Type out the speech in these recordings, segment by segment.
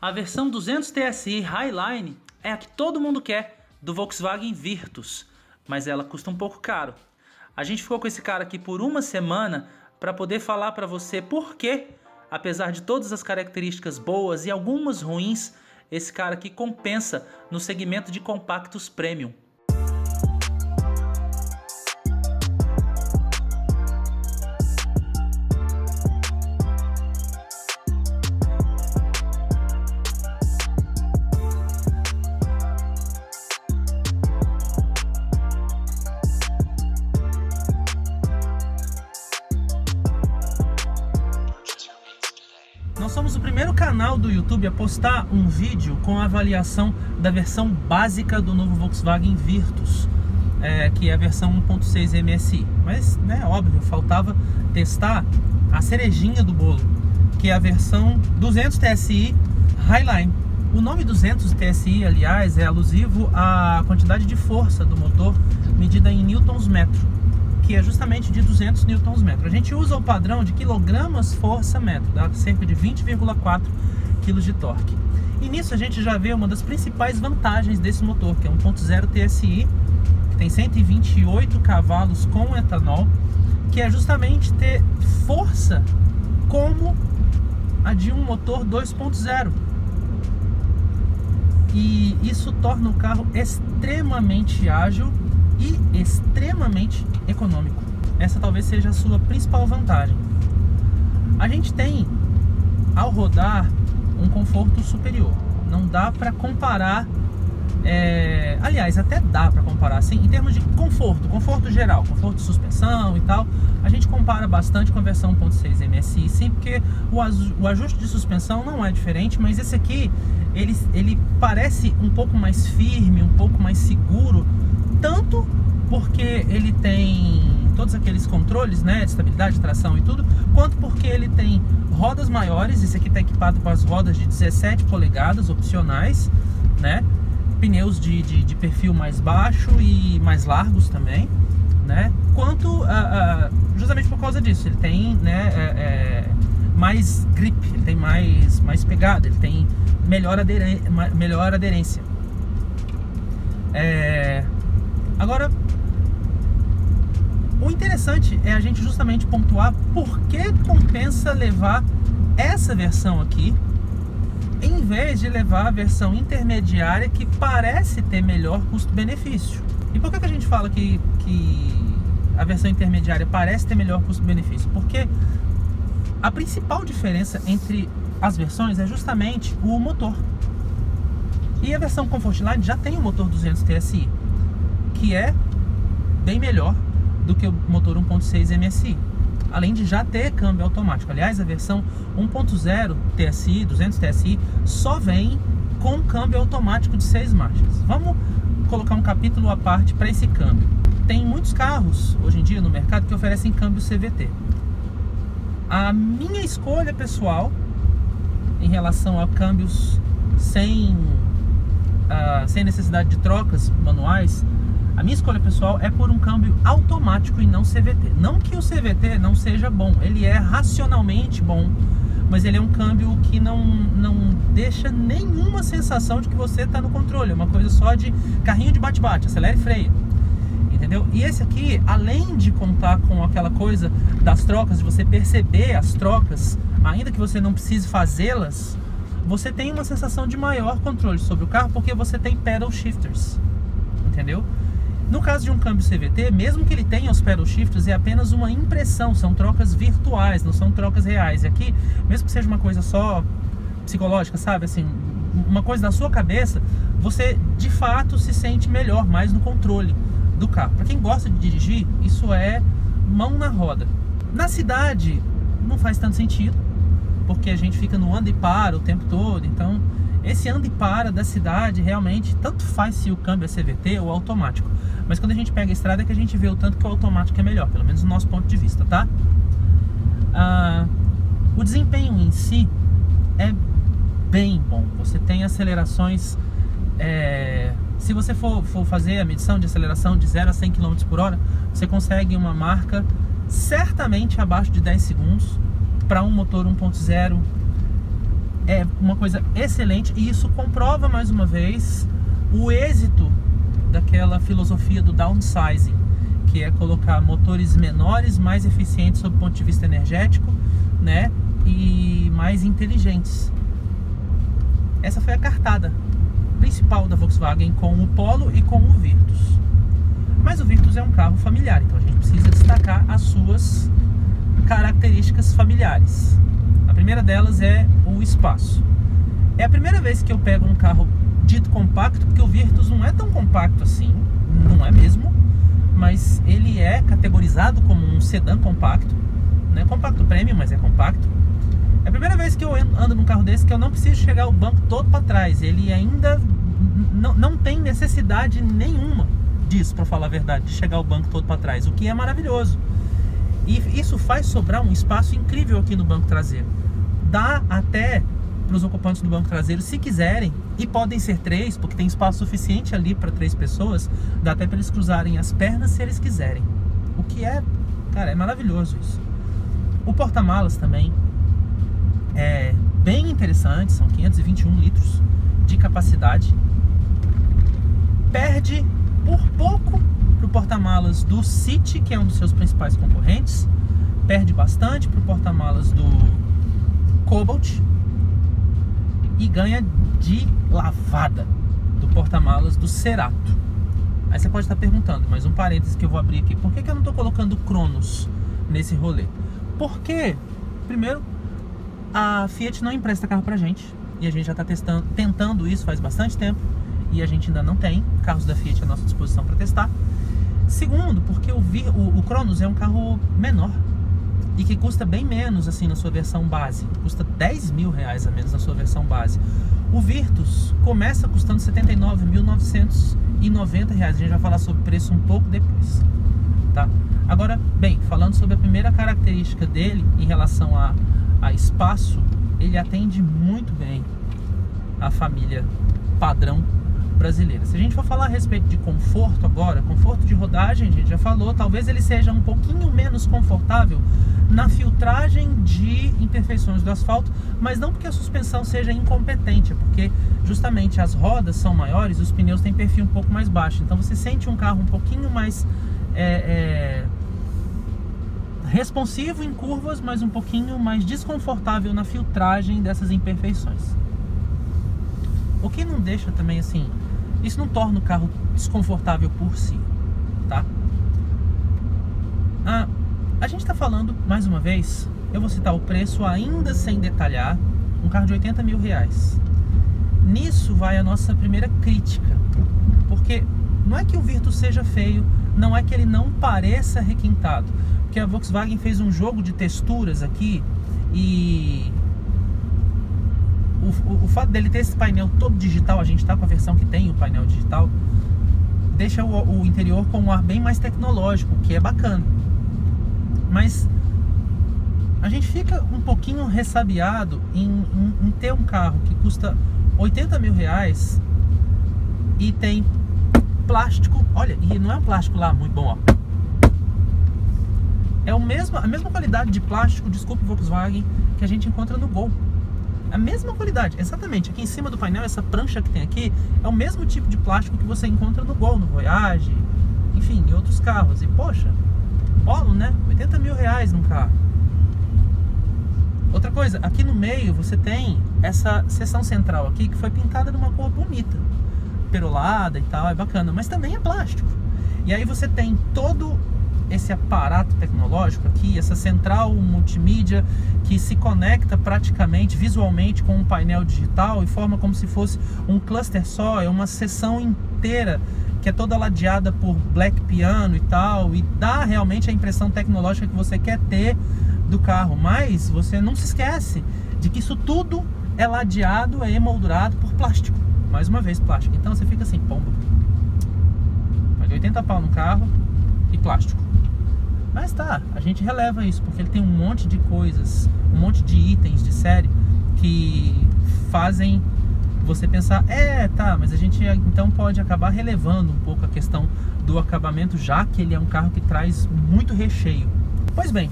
A versão 200 TSI Highline é a que todo mundo quer do Volkswagen Virtus, mas ela custa um pouco caro. A gente ficou com esse cara aqui por uma semana para poder falar para você por que, apesar de todas as características boas e algumas ruins, esse cara aqui compensa no segmento de compactos premium. Nós somos o primeiro canal do YouTube a postar um vídeo com a avaliação da versão básica do novo Volkswagen Virtus, que é a versão 1.6 MSI. Mas, óbvio, faltava testar a cerejinha do bolo, que é a versão 200 TSI Highline. O nome 200 TSI, aliás, é alusivo à quantidade de força do motor medida em newtons-metro, que é justamente de 200 newtons-metro. A gente usa o padrão de quilogramas-força-metro, dá cerca de 20,4 kg de torque. E nisso a gente já vê uma das principais vantagens desse motor, que é 1.0 TSI, que tem 128 cavalos com etanol, que é justamente ter força como a de um motor 2.0. E isso torna o carro extremamente ágil e extremamente econômico. Essa talvez seja a sua principal vantagem. A gente tem, ao rodar, um conforto superior. Não dá para comparar, aliás, até dá para comparar, assim, em termos de conforto geral, conforto de suspensão e tal, a gente compara bastante com a versão 1.6 MSI, sim, porque o ajuste de suspensão não é diferente, mas esse aqui, ele parece um pouco mais firme, um pouco mais seguro, tanto porque ele tem todos aqueles controles, de estabilidade, tração e tudo, quanto porque ele tem rodas maiores. Esse aqui está equipado com as rodas de 17 polegadas opcionais, pneus de perfil mais baixo e mais largos também, quanto justamente por causa disso, ele tem mais grip, ele tem mais pegada, ele tem melhor aderência. Agora, o interessante é a gente justamente pontuar por que compensa levar essa versão aqui, em vez de levar a versão intermediária, que parece ter melhor custo-benefício. E por que a gente fala que a versão intermediária parece ter melhor custo-benefício? Porque a principal diferença entre as versões é justamente o motor. E a versão Comfortline já tem o motor 200 TSI, que é bem melhor do que o motor 1.6 MSI, além de já ter câmbio automático. Aliás, a versão 1.0 TSI, 200 TSI, só vem com câmbio automático de 6 marchas. Vamos colocar um capítulo à parte para esse câmbio. Tem muitos carros hoje em dia no mercado que oferecem câmbio CVT. A minha escolha pessoal em relação a câmbios sem necessidade de trocas manuais, a minha escolha pessoal é por um câmbio automático e não CVT. Não que o CVT não seja bom, ele é racionalmente bom, mas ele é um câmbio que não deixa nenhuma sensação de que você está no controle. É uma coisa só de carrinho de bate-bate, acelera e freia, entendeu? E esse aqui, além de contar com aquela coisa das trocas, de você perceber as trocas, ainda que você não precise fazê-las, você tem uma sensação de maior controle sobre o carro, porque você tem pedal shifters, entendeu? No caso de um câmbio CVT, mesmo que ele tenha os pedal shifters, é apenas uma impressão, são trocas virtuais, não são trocas reais. E aqui, mesmo que seja uma coisa só psicológica, sabe, assim, uma coisa da sua cabeça, você de fato se sente melhor, mais no controle do carro. Para quem gosta de dirigir, isso é mão na roda. Na cidade, não faz tanto sentido, porque a gente fica no anda e para o tempo todo, então esse anda e para da cidade realmente tanto faz se o câmbio é CVT ou automático. Mas quando a gente pega a estrada é que a gente vê o tanto que o automático é melhor, pelo menos no nosso ponto de vista, tá? O desempenho em si é bem bom. Você tem acelerações, se você for fazer a medição de aceleração de 0 a 100 km por hora, você consegue uma marca certamente abaixo de 10 segundos para um motor 1.0 é uma coisa excelente, e isso comprova mais uma vez o êxito daquela filosofia do downsizing, que é colocar motores menores, mais eficientes sob o ponto de vista energético, né, e mais inteligentes. Essa foi a cartada principal da Volkswagen com o Polo e com o Virtus. Mas o Virtus é um carro familiar, então a gente precisa destacar as suas características familiares. A primeira delas é o espaço. É a primeira vez que eu pego um carro dito compacto, porque o Virtus não é tão compacto assim, não é mesmo, mas ele é categorizado como um sedã compacto, não é compacto premium, mas é compacto. É a primeira vez que eu ando num carro desse que eu não preciso chegar o banco todo para trás. Ele ainda não tem necessidade nenhuma disso, para falar a verdade, de chegar o banco todo para trás, o que é maravilhoso. E isso faz sobrar um espaço incrível aqui no banco traseiro. Dá até para os ocupantes do banco traseiro, se quiserem, e podem ser 3, porque tem espaço suficiente ali para 3 pessoas, dá até para eles cruzarem as pernas se eles quiserem. O que é, cara, é maravilhoso isso. O porta-malas também é bem interessante, são 521 litros de capacidade. Perde por pouco para o porta-malas do City, que é um dos seus principais concorrentes. Perde bastante para o porta-malas do Cobalt. E ganha de lavada do porta-malas do Cerato. Aí você pode estar perguntando, mas um parênteses que eu vou abrir aqui. Por que eu não estou colocando Cronos nesse rolê? Porque, primeiro, a Fiat não empresta carro pra gente. E a gente já está tentando isso faz bastante tempo. E a gente ainda não tem carros da Fiat à nossa disposição para testar. Segundo, porque o Cronos é um carro menor e que custa bem menos assim na sua versão base. Custa 10 mil reais a menos na sua versão base. O Virtus começa custando 79.990 reais. A gente vai falar sobre preço um pouco depois, tá? Agora, bem, falando sobre a primeira característica dele em relação a espaço, ele atende muito bem a família padrão brasileira. Se a gente for falar a respeito de conforto agora, conforto de rodagem, a gente já falou, talvez ele seja um pouquinho menos confortável na filtragem de imperfeições do asfalto, mas não porque a suspensão seja incompetente, é porque justamente as rodas são maiores, os pneus têm perfil um pouco mais baixo, então você sente um carro um pouquinho mais responsivo em curvas, mas um pouquinho mais desconfortável na filtragem dessas imperfeições. O que não deixa também assim, isso não torna o carro desconfortável por si, tá? A gente está falando, mais uma vez, eu vou citar o preço ainda sem detalhar, um carro de 80 mil reais. Nisso vai a nossa primeira crítica, porque não é que o Virtus seja feio, não é que ele não pareça requintado, porque a Volkswagen fez um jogo de texturas aqui e o fato dele ter esse painel todo digital, a gente está com a versão que tem o painel digital, deixa o interior com um ar bem mais tecnológico, que é bacana. Mas a gente fica um pouquinho ressabiado em ter um carro que custa 80 mil reais e tem plástico, olha, e não é um plástico lá muito bom, ó. É a mesma qualidade de plástico, desculpe Volkswagen, que a gente encontra no Gol. A mesma qualidade, exatamente. Aqui em cima do painel, essa prancha que tem aqui é o mesmo tipo de plástico que você encontra no Gol, no Voyage, enfim, em outros carros. E poxa, Polo, né? 80 mil reais num carro. Outra coisa, aqui no meio você tem essa seção central aqui que foi pintada numa cor bonita, perolada e tal, é bacana, mas também é plástico. E aí você tem todo esse aparato tecnológico aqui, essa central multimídia que se conecta praticamente visualmente com um painel digital e forma como se fosse um cluster só, é uma seção inteira que é toda ladeada por black piano e tal, e dá realmente a impressão tecnológica que você quer ter do carro, mas você não se esquece de que isso tudo é ladeado, é emoldurado por plástico, mais uma vez plástico. Então você fica assim, pomba, paguei 80 pau no carro e plástico. Mas tá, a gente releva isso, porque ele tem um monte de coisas, um monte de itens de série que fazem você pensar, tá, mas a gente então pode acabar relevando um pouco a questão do acabamento, já que ele é um carro que traz muito recheio. Pois bem,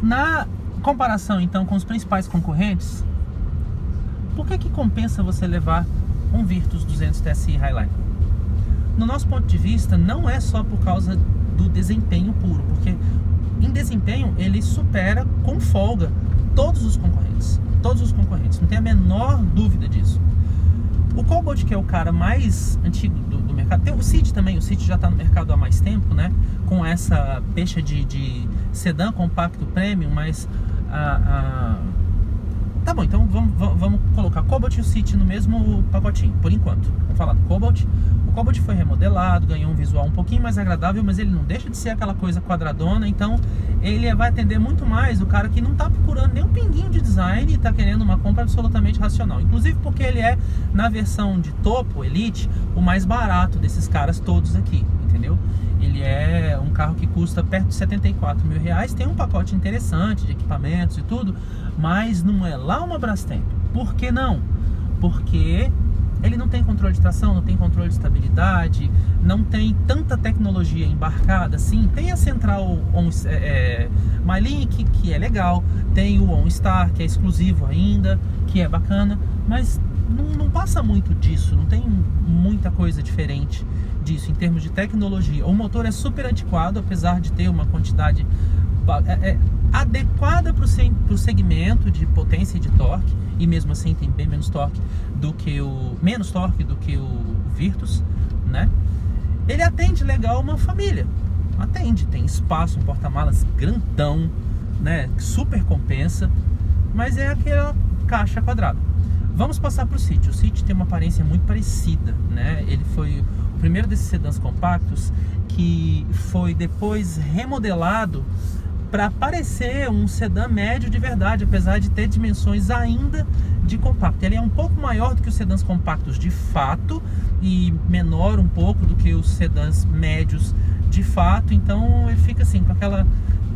na comparação então com os principais concorrentes, Por que compensa você levar um Virtus 200 TSI Highline? No nosso ponto de vista, não é só por causa do desempenho puro, porque em desempenho ele supera com folga todos os concorrentes, não tem a menor dúvida disso. O Cobalt, que é o cara mais antigo do mercado, tem o City também, o City já está no mercado há mais tempo, né? Com essa pecha de sedã compacto premium, mas tá bom, então vamos colocar Cobalt e o City no mesmo pacotinho, por enquanto. Vamos falar do Cobalt. O Cobalt foi remodelado, ganhou um visual um pouquinho mais agradável, mas ele não deixa de ser aquela coisa quadradona, então ele vai atender muito mais o cara que não está procurando nem um pinguinho de design e está querendo uma compra absolutamente racional. Inclusive porque ele é, na versão de topo, Elite, o mais barato desses caras todos aqui, entendeu? Ele é um carro que custa perto de 74 mil reais, tem um pacote interessante de equipamentos e tudo, mas não é lá uma Brastemp. Por que não? Porque ele não tem controle de tração, não tem controle de estabilidade, não tem tanta tecnologia embarcada assim. Tem a central MyLink, que é legal, tem o OnStar, que é exclusivo ainda, que é bacana, mas não passa muito disso, não tem muita coisa diferente disso em termos de tecnologia. O motor é super antiquado, apesar de ter uma quantidade adequada para o segmento de potência e de torque, e mesmo assim tem bem menos torque do que o Virtus, né? Ele atende legal uma família, tem espaço, um porta-malas grandão, né? Super compensa, mas é aquela caixa quadrada. Vamos passar para o City. O City tem uma aparência muito parecida, né? Ele foi o primeiro desses sedãs compactos que foi depois remodelado para parecer um sedã médio de verdade, apesar de ter dimensões ainda de compacto. Ele é um pouco maior do que os sedãs compactos de fato e menor um pouco do que os sedãs médios de fato, então ele fica assim com aquela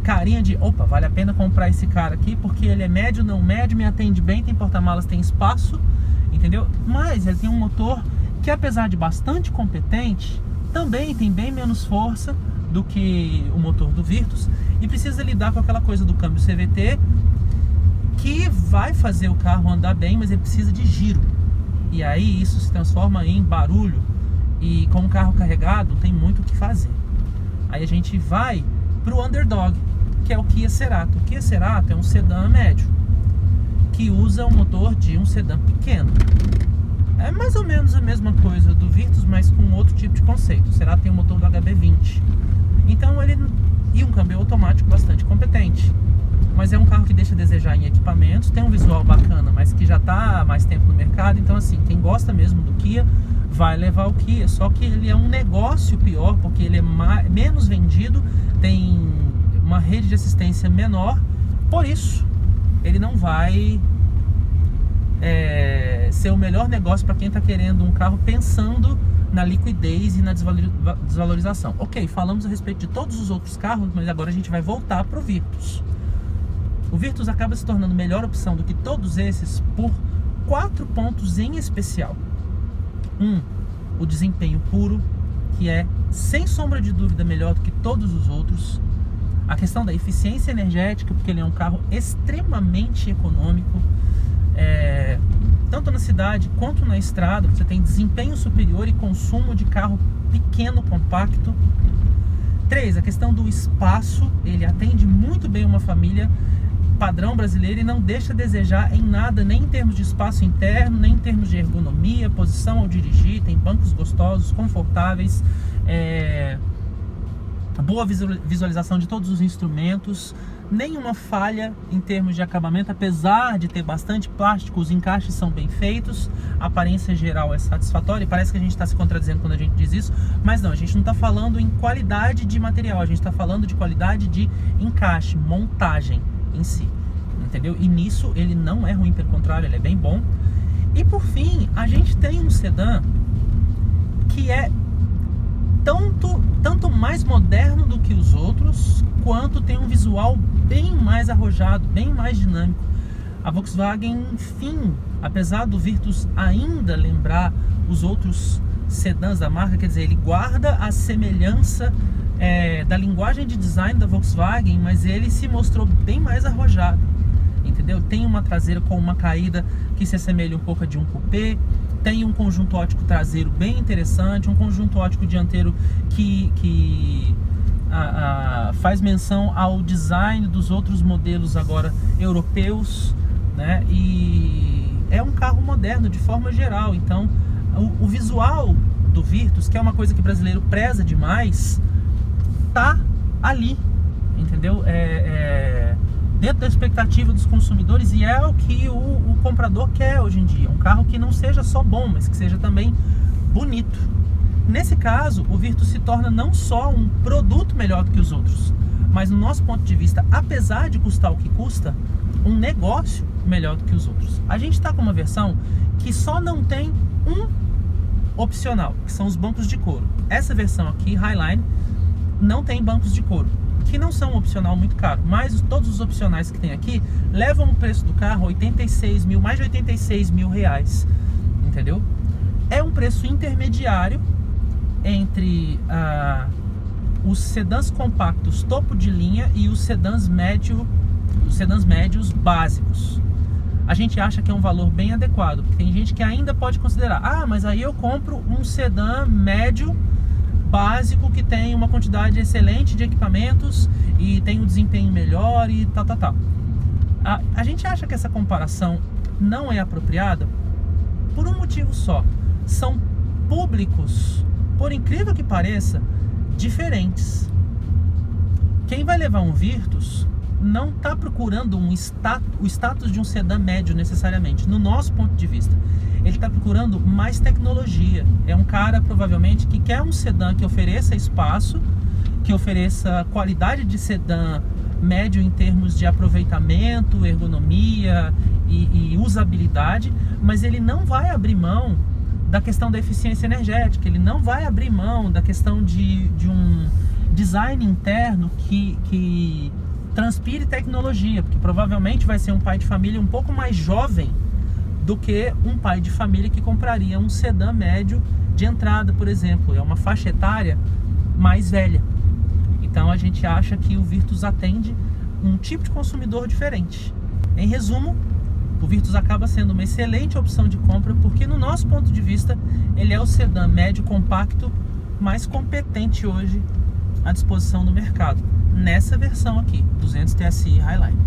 carinha de, opa, vale a pena comprar esse cara aqui porque ele é médio, não médio, me atende bem, tem porta-malas, tem espaço, entendeu? Mas ele tem um motor que, apesar de bastante competente, também tem bem menos força do que o motor do Virtus e precisa lidar com aquela coisa do câmbio CVT, que vai fazer o carro andar bem, mas ele precisa de giro, e aí isso se transforma em barulho, e com o carro carregado tem muito o que fazer. Aí a gente vai para o underdog, que é o Kia Cerato. O Kia Cerato é um sedã médio que usa o motor de um sedã pequeno. É mais ou menos a mesma coisa do Virtus, mas com outro tipo de conceito. O Cerato tem o motor do HB20. Então e um câmbio automático bastante competente. Mas é um carro que deixa a desejar em equipamentos, tem um visual bacana, mas que já está há mais tempo no mercado. Então assim, quem gosta mesmo do Kia vai levar o Kia. Só que ele é um negócio pior, porque ele é menos vendido, tem uma rede de assistência menor. Por isso, ele não vai ser o melhor negócio para quem está querendo um carro pensando na liquidez e na desvalorização. Ok, falamos a respeito de todos os outros carros, mas agora a gente vai voltar para o Virtus. O Virtus acaba se tornando melhor opção do que todos esses por 4 pontos em especial. O desempenho puro, que é sem sombra de dúvida melhor do que todos os outros. A questão da eficiência energética, porque ele é um carro extremamente econômico, tanto na cidade quanto na estrada. Você tem desempenho superior e consumo de carro pequeno, compacto. 3, a questão do espaço. Ele atende muito bem uma família padrão brasileiro e não deixa a desejar em nada, nem em termos de espaço interno, nem em termos de ergonomia, posição ao dirigir. Tem bancos gostosos, confortáveis, boa visualização de todos os instrumentos, nenhuma falha em termos de acabamento, apesar de ter bastante plástico, os encaixes são bem feitos, a aparência geral é satisfatória. E parece que a gente está se contradizendo quando a gente diz isso, mas não, a gente não está falando em qualidade de material, a gente está falando de qualidade de encaixe, montagem em si, entendeu? E nisso ele não é ruim, pelo contrário, ele é bem bom. E por fim, a gente tem um sedã que é tanto mais moderno do que os outros, quanto tem um visual bem mais arrojado, bem mais dinâmico. A Volkswagen, enfim, apesar do Virtus ainda lembrar os outros sedãs da marca, quer dizer, ele guarda a semelhança da linguagem de design da Volkswagen, mas ele se mostrou bem mais arrojado. entendeu? Tem uma traseira com uma caída que se assemelha um pouco a de um coupé, tem um conjunto óptico traseiro bem interessante, um conjunto óptico dianteiro que faz menção ao design dos outros modelos agora europeus, né? E é um carro moderno de forma geral. Então o visual do Virtus, que é uma coisa que o brasileiro preza demais, tá ali, entendeu? Dentro da expectativa dos consumidores, e é o que o comprador quer hoje em dia. Um carro que não seja só bom, mas que seja também bonito. Nesse caso, o Virtus se torna não só um produto melhor do que os outros, mas no nosso ponto de vista, apesar de custar o que custa, um negócio melhor do que os outros. A gente está com uma versão que só não tem um opcional, que são os bancos de couro. Essa versão aqui, Highline, não tem bancos de couro, que não são um opcional muito caro, mas todos os opcionais que tem aqui levam o preço do carro mais de 86 mil reais, entendeu? É um preço intermediário entre os sedãs compactos topo de linha e os sedãs médios básicos. A gente acha que é um valor bem adequado, porque tem gente que ainda pode considerar, mas aí eu compro um sedã médio básico que tem uma quantidade excelente de equipamentos e tem um desempenho melhor e tal. A gente acha que essa comparação não é apropriada por um motivo só. São públicos, por incrível que pareça, diferentes. Quem vai levar um Virtus não está procurando o status de um sedã médio necessariamente, no nosso ponto de vista. Ele está procurando mais tecnologia. É um cara, provavelmente, que quer um sedã que ofereça espaço, que ofereça qualidade de sedã médio em termos de aproveitamento, ergonomia e usabilidade, mas ele não vai abrir mão da questão da eficiência energética, ele não vai abrir mão da questão de um design interno que transpire tecnologia, porque provavelmente vai ser um pai de família um pouco mais jovem do que um pai de família que compraria um sedã médio de entrada, por exemplo. É uma faixa etária mais velha. Então a gente acha que o Virtus atende um tipo de consumidor diferente. Em resumo, o Virtus acaba sendo uma excelente opção de compra, porque no nosso ponto de vista ele é o sedã médio compacto mais competente hoje à disposição do mercado, nessa versão aqui, 200 TSI Highline.